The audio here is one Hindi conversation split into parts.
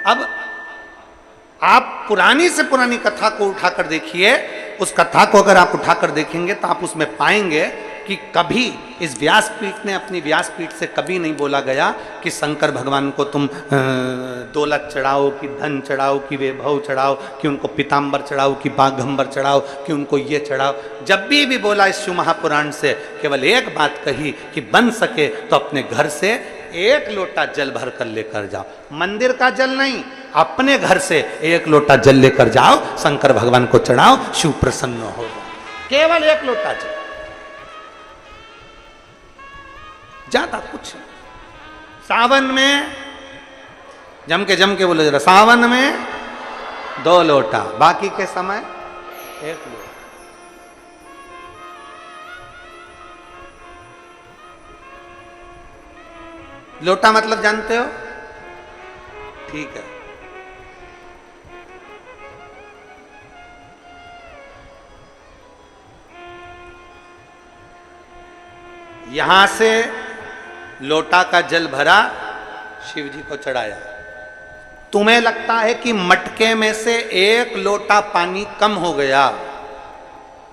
अब आप पुरानी से पुरानी कथा को उठाकर देखिए, उस कथा को अगर आप उठाकर देखेंगे तो आप उसमें पाएंगे कि कभी इस व्यासपीठ ने अपनी व्यासपीठ से कभी नहीं बोला गया कि शंकर भगवान को तुम दौलत चढ़ाओ, कि धन चढ़ाओ, कि वैभव चढ़ाओ, कि उनको पीताम्बर चढ़ाओ, कि बाघंबर चढ़ाओ, कि उनको ये चढ़ाओ। जब भी बोला इस शिव महापुराण से केवल एक बात कही कि बन सके तो अपने घर से एक लोटा जल भर कर लेकर जाओ। मंदिर का जल नहीं, अपने घर से एक लोटा जल लेकर जाओ, शंकर भगवान को चढ़ाओ, शिव प्रसन्न होगा। केवल एक लोटा जल, ज्यादा कुछ। सावन में जम के बोले जरा, सावन में 2 लोटा, बाकी के समय 1 लोटा। लोटा मतलब जानते हो? ठीक है, यहां से लोटा का जल भरा, शिव जी को चढ़ाया। तुम्हें लगता है कि मटके में से 1 लोटा पानी कम हो गया,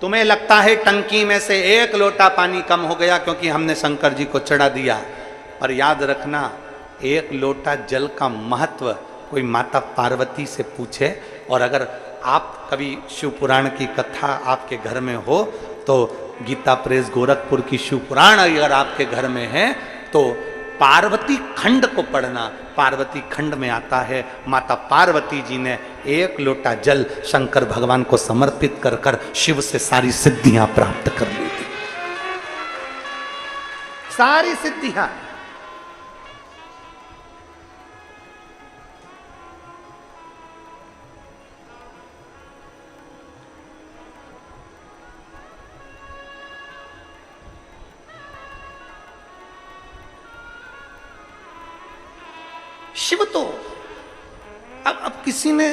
तुम्हें लगता है टंकी में से 1 लोटा पानी कम हो गया क्योंकि हमने शंकर जी को चढ़ा दिया। पर याद रखना, 1 लोटा जल का महत्व कोई माता पार्वती से पूछे, और अगर आप कभी शिव पुराण की कथा आपके घर में हो तो गीता प्रेस गोरखपुर की शिव पुराण अगर आपके घर में है तो पार्वती खंड को पढ़ना। पार्वती खंड में आता है माता पार्वती जी ने 1 लोटा जल शंकर भगवान को समर्पित कर कर शिव से सारी सिद्धियां प्राप्त कर ली थी, सारी सिद्धियां। शिव तो अब किसी ने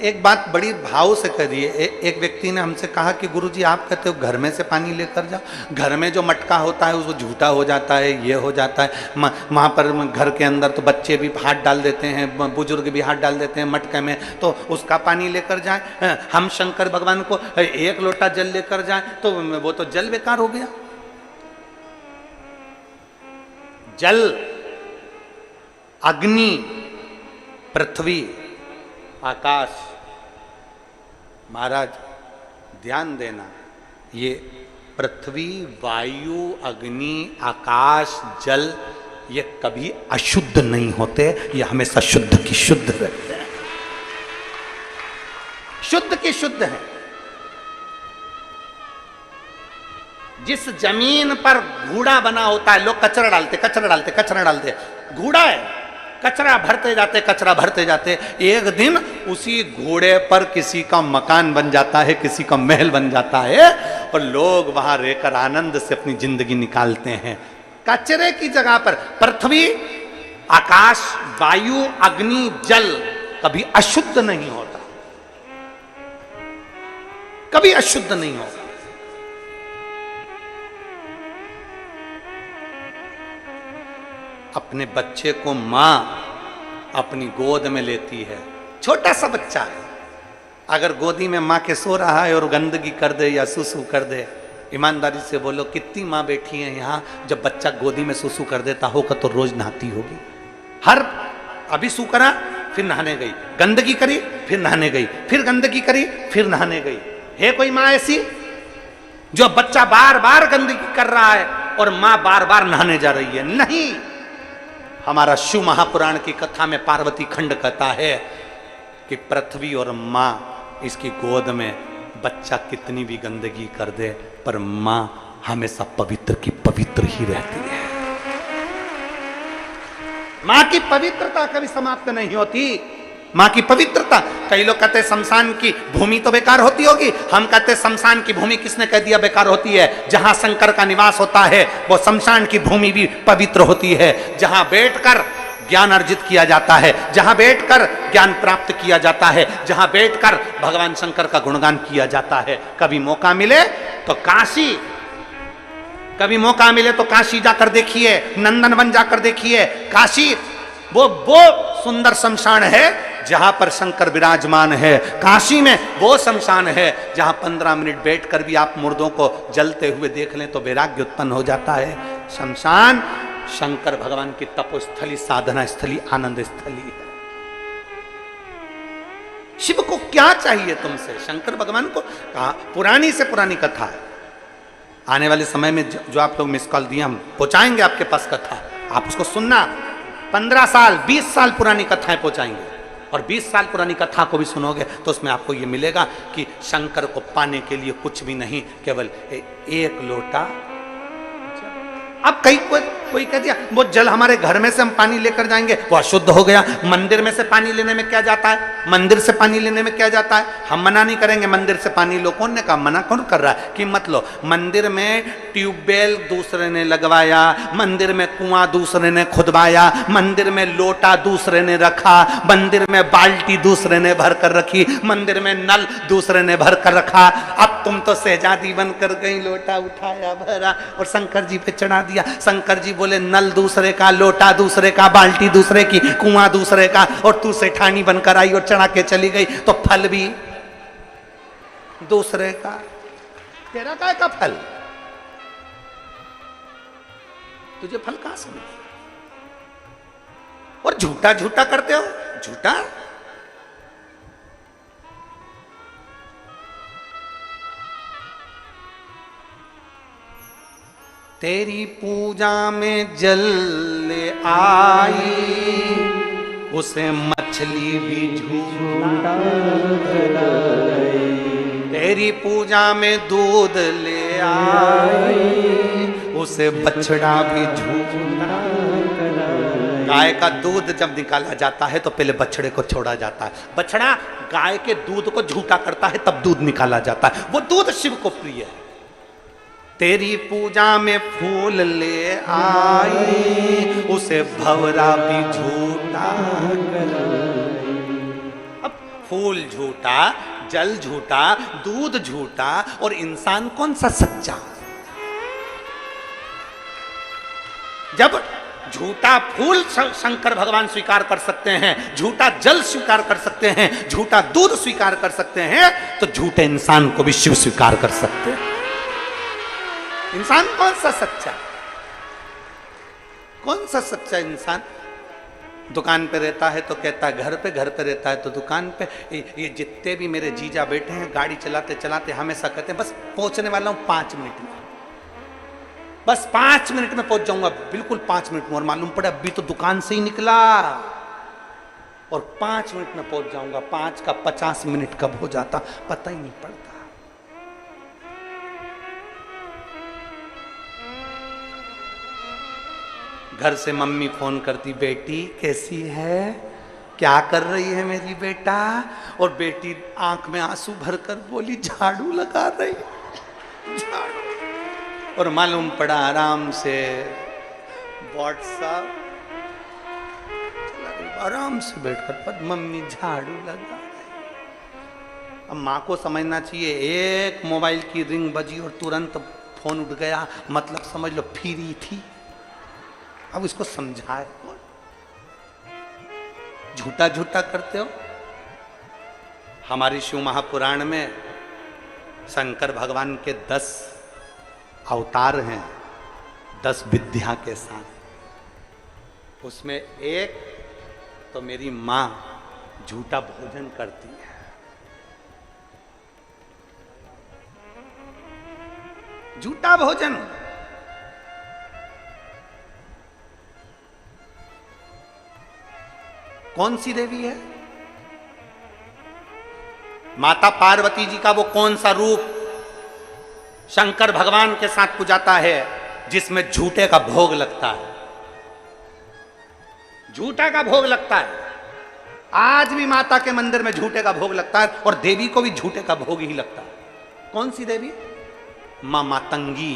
एक बात बड़ी भाव से कही है। एक व्यक्ति ने हमसे कहा कि गुरुजी आप कहते हो घर में से पानी लेकर जाओ, घर में जो मटका होता है उसको झूठा हो जाता है, ये हो जाता है, वहाँ पर घर के अंदर तो बच्चे भी हाथ डाल देते हैं, बुजुर्ग भी हाथ डाल देते हैं मटके में, तो उसका पानी लेकर जाए। हम शंकर भगवान को 1 लोटा जल लेकर जाए तो वो तो जल बेकार हो गया। जल, अग्नि, पृथ्वी, आकाश, महाराज ध्यान देना, ये पृथ्वी, वायु, अग्नि, आकाश, जल ये कभी अशुद्ध नहीं होते, ये हमेशा शुद्ध की शुद्ध रहते हैं, शुद्ध की शुद्ध है। जिस जमीन पर घूड़ा बना होता है, लोग कचरा डालते, घूड़ा है, कचरा भरते जाते, एक दिन उसी घोड़े पर किसी का मकान बन जाता है, किसी का महल बन जाता है, और लोग वहां रहकर आनंद से अपनी जिंदगी निकालते हैं। कचरे की जगह पर पृथ्वी, आकाश, वायु, अग्नि, जल कभी अशुद्ध नहीं होता, कभी अशुद्ध नहीं होता। अपने बच्चे को मां अपनी गोद में लेती है, छोटा सा बच्चा है, अगर गोदी में मां के सो रहा है और गंदगी कर दे या सुसु कर दे, ईमानदारी से बोलो कितनी मां बैठी है यहाँ, जब बच्चा गोदी में सुसु कर देता होगा तो रोज नहाती होगी। अभी सू करा फिर नहाने गई, गंदगी करी फिर नहाने गई, फिर गंदगी करी फिर नहाने गई। है कोई मां ऐसी जो बच्चा बार बार गंदगी कर रहा है और मां बार बार नहाने जा रही है? नहीं। हमारा शिव महापुराण की कथा में पार्वती खंड कहता है कि पृथ्वी और मां, इसकी गोद में बच्चा कितनी भी गंदगी कर दे पर मां हमेशा पवित्र की पवित्र ही रहती है। मां की पवित्रता कभी समाप्त नहीं होती, मां की पवित्रता। कई लोग कहते हैं शमशान की भूमि तो बेकार होती होगी, हम कहते हैं शमशान की भूमि किसने कह दिया बेकार होती है? जहां शंकर का निवास होता है वो शमशान की भूमि भी पवित्र होती है, जहां बैठकर ज्ञान अर्जित किया जाता है, जहां बैठकर ज्ञान प्राप्त किया जाता है, जहां बैठकर भगवान शंकर का गुणगान किया जाता है। कभी मौका मिले तो काशी, कभी मौका मिले तो काशी जाकर देखिए, नंदनवन जाकर देखिए। काशी वो सुंदर शमशान है जहां पर शंकर विराजमान है। काशी में वो शमशान है जहां 15 मिनट बैठकर भी आप मुर्दों को जलते हुए देख लें तो वैराग्य उत्पन्न हो जाता है। शमशान शंकर भगवान की तपोस्थली, साधना स्थली, आनंद स्थली है। शिव को क्या चाहिए तुमसे? शंकर भगवान को कहा, पुरानी से पुरानी कथा है। आने वाले समय में जो आप लोग मिस कॉल दिए हम पहुंचाएंगे आपके पास कथा, आप उसको सुनना। 15 साल 20 साल पुरानी कथाएं पहुंचाएंगे और 20 साल पुरानी कथा को भी सुनोगे तो उसमें आपको यह मिलेगा कि शंकर को पाने के लिए कुछ भी नहीं, केवल एक लोटा। अब कहीं कोई कह दिया वो जल हमारे घर में से हम पानी लेकर जाएंगे वो अशुद्ध हो गया। मंदिर में से पानी लेने में क्या जाता है? मंदिर से पानी लेने में क्या जाता है? हम मना नहीं करेंगे मंदिर से पानी लो। कौन ने कहा? मना कौन कर रहा है कि मत लो। मंदिर में ट्यूबवेल दूसरे ने लगवाया, मंदिर में कुआं दूसरे ने खुदवाया, मंदिर में लोटा दूसरे ने रखा, मंदिर में बाल्टी दूसरे ने भर कर रखी, मंदिर में नल दूसरे ने भर कर रखा। अब तुम तो शहजादी बनकर गई, लोटा उठाया भरा और शंकर जी पे चढ़ा दिया। शंकर जी बोले नल दूसरे का, लोटा दूसरे का, बाल्टी दूसरे की, कुआं दूसरे का, और तू सेठानी बनकर आई और चढ़ा के चली गई तो फल भी दूसरे का। तेरा काय का फल? तुझे फल कहां से मिले? और झूठा झूठा करते हो, झूठा। तेरी पूजा में जल ले आई, उसे मछली भी झूठा खिलाई। तेरी पूजा में दूध ले आई, उसे बछड़ा भी झूठा खिलाई। गाय का दूध जब निकाला जाता है तो पहले बछड़े को छोड़ा जाता है। बछड़ा गाय के दूध को झूठा करता है तब दूध निकाला जाता है। वो दूध शिव को प्रिय है। तेरी पूजा में फूल ले आई, उसे भंवरा भी झूठा। अब फूल झूठा, जल झूठा, दूध झूठा और इंसान कौन सा सच्चा? जब झूठा फूल शंकर भगवान स्वीकार कर सकते हैं, झूठा जल स्वीकार कर सकते हैं, झूठा दूध स्वीकार कर सकते हैं, तो झूठे इंसान को भी शिव स्वीकार कर सकते हैं। इंसान कौन सा सच्चा? कौन सा सच्चा इंसान? दुकान पे रहता है तो कहता है घर पे, घर पे रहता है तो दुकान पे। ये जितने भी मेरे जीजा बैठे हैं गाड़ी चलाते चलाते हमेशा कहते हैं बस पहुंचने वाला हूं 5 मिनट में, बस 5 मिनट में पहुंच जाऊंगा, बिल्कुल 5 मिनट में। और मालूम पड़ा अभी तो दुकान से ही निकला और 5 मिनट में पहुंच जाऊंगा। 5 का 50 मिनट कब हो जाता पता ही नहीं पड़ता। घर से मम्मी फोन करती, बेटी कैसी है, क्या कर रही है मेरी बेटा? और बेटी आंख में आंसू भरकर बोली झाड़ू लगा रही, झाड़ू। और मालूम पड़ा आराम से व्हाट्सएप आराम से बैठकर पर मम्मी झाड़ू लगा रही। अब माँ को समझना चाहिए, एक मोबाइल की रिंग बजी और तुरंत फोन उठ गया, मतलब समझ लो फ्री थी। अब इसको समझाए कौन? झूठा झूठा करते हो। हमारी शिव महापुराण में शंकर भगवान के 10 अवतार हैं, 10 विद्या के साथ। उसमें एक तो मेरी मां झूठा भोजन करती है। झूठा भोजन। कौन सी देवी है? माता पार्वती जी का वो कौन सा रूप शंकर भगवान के साथ पूजाता है जिसमें झूठे का भोग लगता है? झूठा का भोग लगता है। आज भी माता के मंदिर में झूठे का भोग लगता है और देवी को भी झूठे का भोग ही लगता है। कौन सी देवी? मां मातंगी।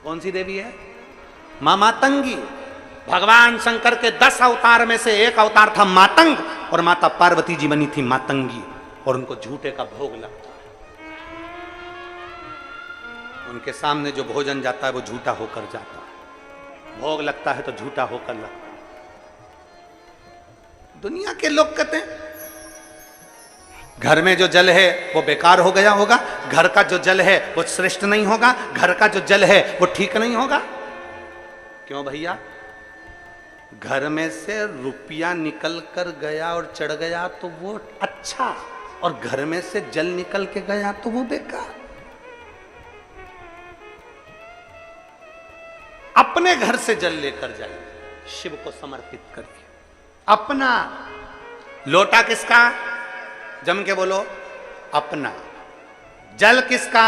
कौन सी देवी है? मां मातंगी। भगवान शंकर के 10 अवतार में से एक अवतार था मातंग और माता पार्वती जी बनी थी मातंगी और उनको झूठे का भोग लगता है। उनके सामने जो भोजन जाता है वो झूठा होकर जाता है, भोग लगता है तो झूठा होकर लगता है। दुनिया के लोग कहते हैं घर में जो जल है वो बेकार हो गया होगा, घर का जो जल है वो श्रेष्ठ नहीं होगा, घर का जो जल है वो ठीक नहीं होगा। क्यों भैया? घर में से रुपया निकल कर गया और चढ़ गया तो वो अच्छा, और घर में से जल निकल के गया तो वो बेकार। अपने घर से जल लेकर जाइए, शिव को समर्पित करिए। अपना लोटा किसका? जम के बोलो, अपना। जल किसका?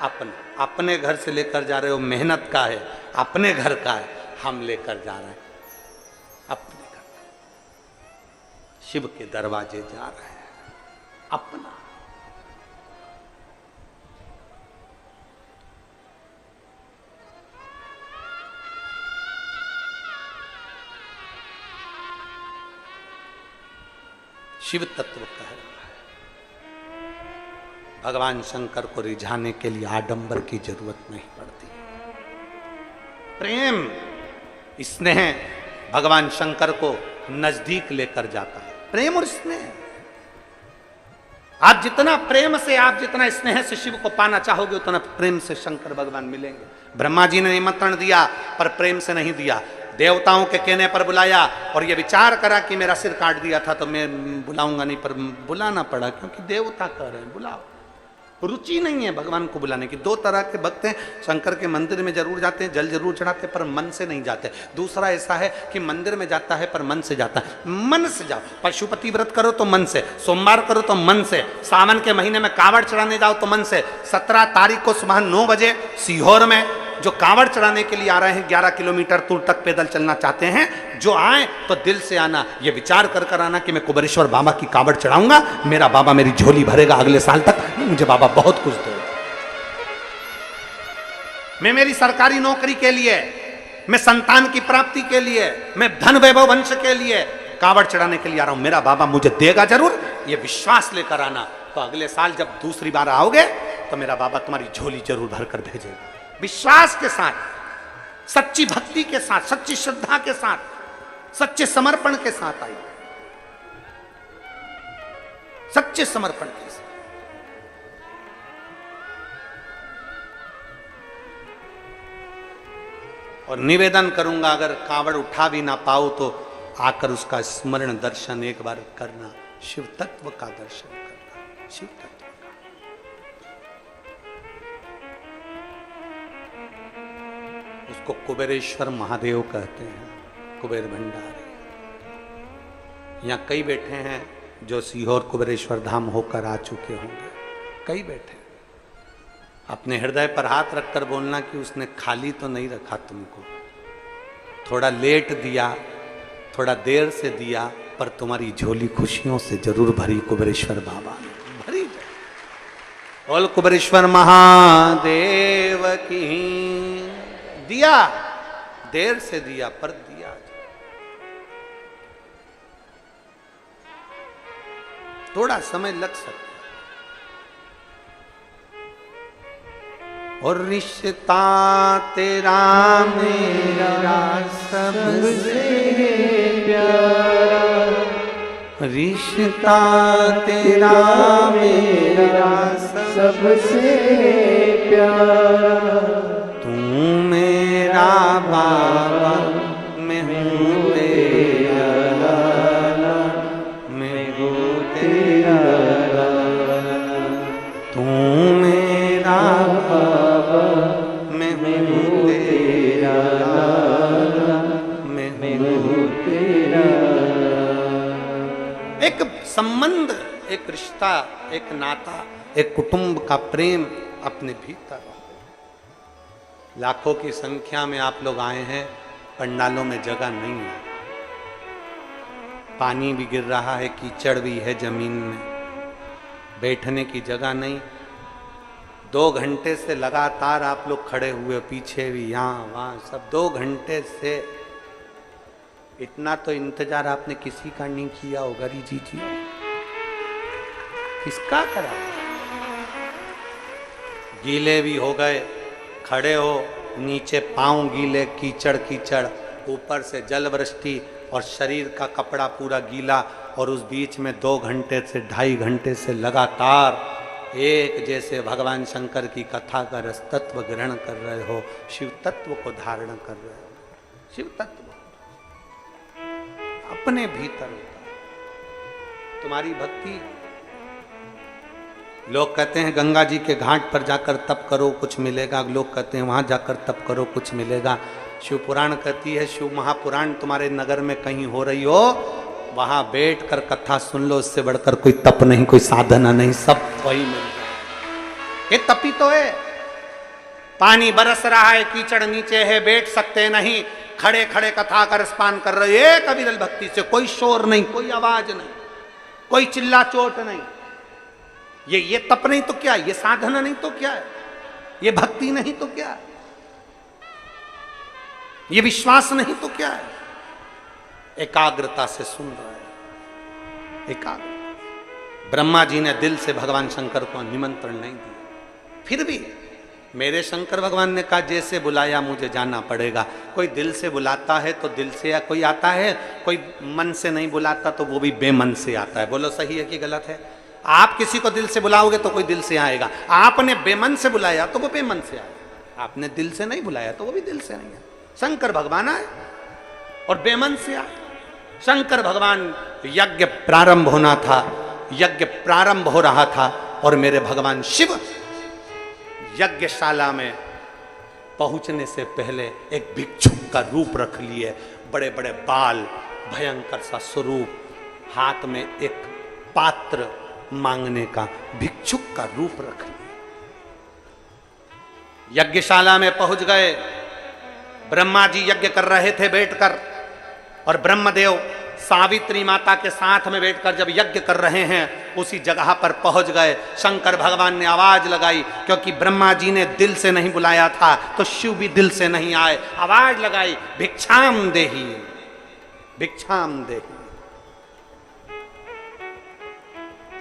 अपना। अपने घर से लेकर जा रहे हो, मेहनत का है, अपने घर का है, हम लेकर जा रहे हैं अपने घर। शिव के दरवाजे जा रहे हैं, अपना। शिव तत्व कह रहा है, भगवान शंकर को रिझाने के लिए आडंबर की जरूरत नहीं पड़ती। प्रेम, स्नेह भगवान शंकर को नजदीक लेकर जाता है। प्रेम और स्नेह, आप जितना प्रेम से, आप जितना स्नेह से शिव को पाना चाहोगे, उतना प्रेम से शंकर भगवान मिलेंगे। ब्रह्मा जी ने निमंत्रण दिया पर प्रेम से नहीं दिया, देवताओं के कहने पर बुलाया और ये विचार करा कि मेरा सिर काट दिया था तो मैं बुलाऊंगा नहीं, पर बुलाना पड़ा क्योंकि देवता कह रहे हैं बुलाओ। रुचि नहीं है भगवान को बुलाने की। दो तरह के भक्त हैं, शंकर के मंदिर में जरूर जाते हैं, जल जरूर चढ़ाते हैं, पर मन से नहीं जाते। दूसरा ऐसा है कि मंदिर में जाता है पर मन से जाता है। मन से जाओ, पशुपति व्रत करो तो मन से, सोमवार करो तो मन से, सावन के महीने में कांवड़ चढ़ाने जाओ तो मन से। 17 तारीख को सुबह 9 बजे सीहोर में जो कांवड़ चढ़ाने के लिए आ रहे हैं, 11 किलोमीटर दूर तक पैदल चलना चाहते हैं, जो आए तो दिल से आना, ये विचार कर कर आना कि मैं कुबेरेश्वर बाबा की कांवड़ चढ़ाऊंगा, मेरा बाबा मेरी झोली भरेगा अगले साल तक, मुझे बाबा बहुत कुछ दो। मैं मेरी सरकारी नौकरी के लिए, मैं संतान की प्राप्ति के लिए, मैं धन वैभव वंश के लिए कांवड़ चढ़ाने के लिए आ रहा हूं, मेरा बाबा मुझे देगा जरूर, ये विश्वास लेकर आना। तो अगले साल जब दूसरी बार आओगे तो मेरा बाबा तुम्हारी झोली जरूर भरकर भेजेगा। विश्वास के साथ, सच्ची भक्ति के साथ, सच्ची श्रद्धा के साथ, सच्चे समर्पण के साथ आई, सच्चे समर्पण के साथ। और निवेदन करूंगा, अगर कांवड़ उठा भी ना पाओ तो आकर उसका स्मरण दर्शन एक बार करना, शिव तत्व का दर्शन करना, शिव तत्व। उसको कुबेरेश्वर महादेव कहते हैं, कुबेर भंडारी। यहाँ कई बैठे हैं जो सीहोर कुबेरेश्वर धाम होकर आ चुके होंगे, कई बैठे। अपने हृदय पर हाथ रखकर बोलना कि उसने खाली तो नहीं रखा तुमको, थोड़ा लेट दिया, थोड़ा देर से दिया, पर तुम्हारी झोली खुशियों से जरूर भरी कुबेरेश्वर बाबा ने, भरी। बोल कुबेरेश्वर महादेव की। दिया, देर से दिया पर दिया। थोड़ा समय लग सकता और रिश्ता तेरा मेरा सबसे प्यारा, रिश्ता तेरा मेरा सबसे प्यारा, तू मेरा बाबा मैं हूँ तेरा लाला, मैं हूँ तेरा लाला, तू मेरा बाबा मैं हूँ तेरा लाला, मैं हूँ तेरा। एक संबंध, एक रिश्ता, एक नाता, एक कुटुंब का प्रेम अपने भीतर। लाखों की संख्या में आप लोग आए हैं, पंडालों में जगह नहीं है, पानी भी गिर रहा है, कीचड़ भी है जमीन में, बैठने की जगह नहीं। 2 घंटे से लगातार आप लोग खड़े हुए, पीछे भी, यहाँ वहाँ सब 2 घंटे से। इतना तो इंतजार आपने किसी का नहीं किया होगा री जी, किसका करा? गीले भी हो गए, खड़े हो, नीचे पांव गीले, कीचड़ कीचड़, ऊपर से जल वृष्टि, और शरीर का कपड़ा पूरा गीला, और उस बीच में 2 घंटे से 2.5 घंटे से लगातार एक जैसे भगवान शंकर की कथा का रस तत्व ग्रहण कर रहे हो, शिव तत्व को धारण कर रहे हो। शिव तत्व अपने भीतर होता है। तुम्हारी भक्ति, लोग कहते हैं गंगा जी के घाट पर जाकर तप करो कुछ मिलेगा, लोग कहते हैं वहां जाकर तप करो कुछ मिलेगा। शिव पुराण कहती है, शिव महापुराण तुम्हारे नगर में कहीं हो रही हो, वहां बैठ कर कथा सुन लो, इससे बढ़कर कोई तप नहीं, कोई साधना नहीं, सब वही मिल जाए। ये तपी तो है। पानी बरस रहा है, कीचड़ नीचे है, बैठ सकते नहीं, खड़े खड़े कथा का रसपान कर रहे, एक अविरल भक्ति से, कोई शोर नहीं, कोई आवाज नहीं, कोई चिल्ला चोट नहीं। ये तप नहीं तो क्या है? ये साधना नहीं तो क्या है? ये भक्ति नहीं तो क्या है? ये विश्वास नहीं तो क्या है? एकाग्रता से सुन रहा है, एकाग्र। ब्रह्मा जी ने दिल से भगवान शंकर को निमंत्रण नहीं दिया, फिर भी मेरे शंकर भगवान ने कहा जैसे बुलाया मुझे जाना पड़ेगा। कोई दिल से बुलाता है तो दिल से या कोई आता है, कोई मन से नहीं बुलाता तो वो भी बेमन से आता है। बोलो सही है कि गलत है? आप किसी को दिल से बुलाओगे तो कोई दिल से आएगा, आपने बेमन से बुलाया तो वो बेमन से आएगा, आपने दिल से नहीं बुलाया तो वो भी दिल से नहीं आया। शंकर भगवान आए और बेमन से आए। शंकर भगवान, यज्ञ प्रारंभ होना था, यज्ञ प्रारंभ हो रहा था और मेरे भगवान शिव यज्ञशाला में पहुंचने से पहले एक भिक्षुक का रूप रख लिए, बड़े बड़े बाल, भयंकर सा स्वरूप, हाथ में एक पात्र मांगने का भिक्षुक का रूप रख लिया। यज्ञशाला में पहुंच गए। ब्रह्मा जी यज्ञ कर रहे थे बैठकर, और ब्रह्मदेव सावित्री माता के साथ में बैठकर जब यज्ञ कर रहे हैं, उसी जगह पर पहुंच गए। शंकर भगवान ने आवाज लगाई, क्योंकि ब्रह्मा जी ने दिल से नहीं बुलाया था तो शिव भी दिल से नहीं आए। आवाज लगाई, भिक्षाम देहि, भिक्षाम देहि।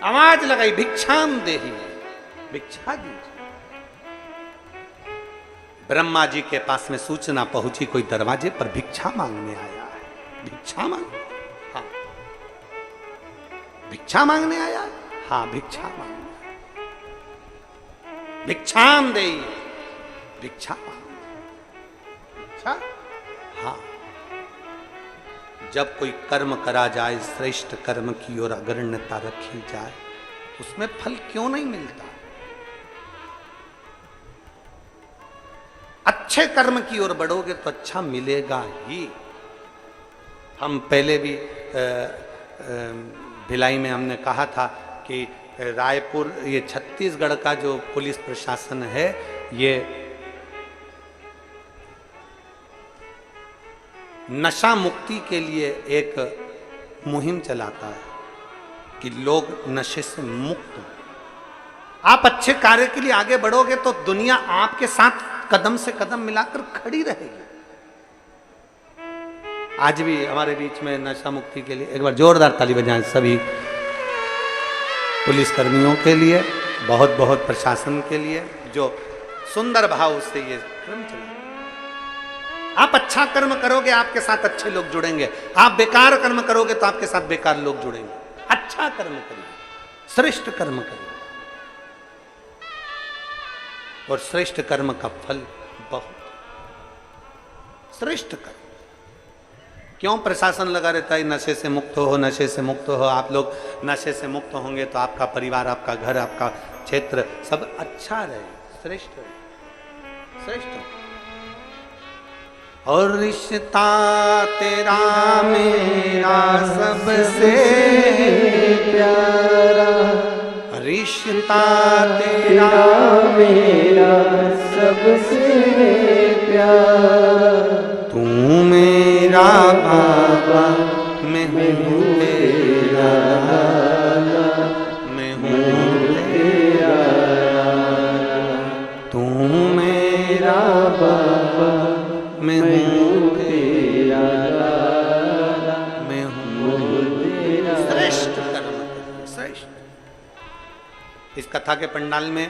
आवाज लगाई, भिक्षाम देहि, भिक्षा दीजिए। ब्रह्मा जी के पास में सूचना पहुंची, कोई दरवाजे पर भिक्षा मांगने आया है। भिक्षा मांग, हाँ भिक्षा मांगने आया, हाँ भिक्षा मांगने, भिक्षाम देहि, भिक्षा मांग, भिक्षा, हाँ। जब कोई कर्म करा जाए, श्रेष्ठ कर्म की ओर अग्रण्यता रखी जाए, उसमें फल क्यों नहीं मिलता? अच्छे कर्म की ओर बढ़ोगे तो अच्छा मिलेगा ही। हम पहले भी भिलाई में हमने कहा था कि रायपुर, ये छत्तीसगढ़ का जो पुलिस प्रशासन है, ये नशा मुक्ति के लिए एक मुहिम चलाता है कि लोग नशे से मुक्त हो। आप अच्छे कार्य के लिए आगे बढ़ोगे तो दुनिया आपके साथ कदम से कदम मिलाकर खड़ी रहेगी। आज भी हमारे बीच में नशा मुक्ति के लिए एक बार जोरदार ताली बजाएं सभी पुलिस कर्मियों के लिए, बहुत बहुत प्रशासन के लिए, जो सुंदर भाव से ये क्रम चला। आप अच्छा कर्म करोगे, आपके साथ अच्छे लोग जुड़ेंगे। आप बेकार कर्म करोगे तो आपके साथ बेकार लोग जुड़ेंगे। अच्छा कर्म करिए, श्रेष्ठ कर्म करिए, और श्रेष्ठ कर्म का फल बहुत। श्रेष्ठ कर्म क्यों प्रशासन लगा रहता है? नशे से मुक्त हो, नशे से मुक्त हो। आप लोग नशे से मुक्त होंगे तो आपका परिवार, आपका घर, आपका क्षेत्र सब अच्छा रहे, श्रेष्ठ रहे, श्रेष्ठ। और रिश्ता तेरा मेरा सबसे प्यारा, रिश्ता तेरा मेरा सबसे प्यारा, तू मेरा बाबा, मैं हूँ तेरा, मैं हूँ तेरा, तू मेरा बाबा, मैं हूँ तेरा, मैं हूँ तेरा। श्रेष्ठ कर्म, श्रेष्ठ। इस कथा के पंडाल में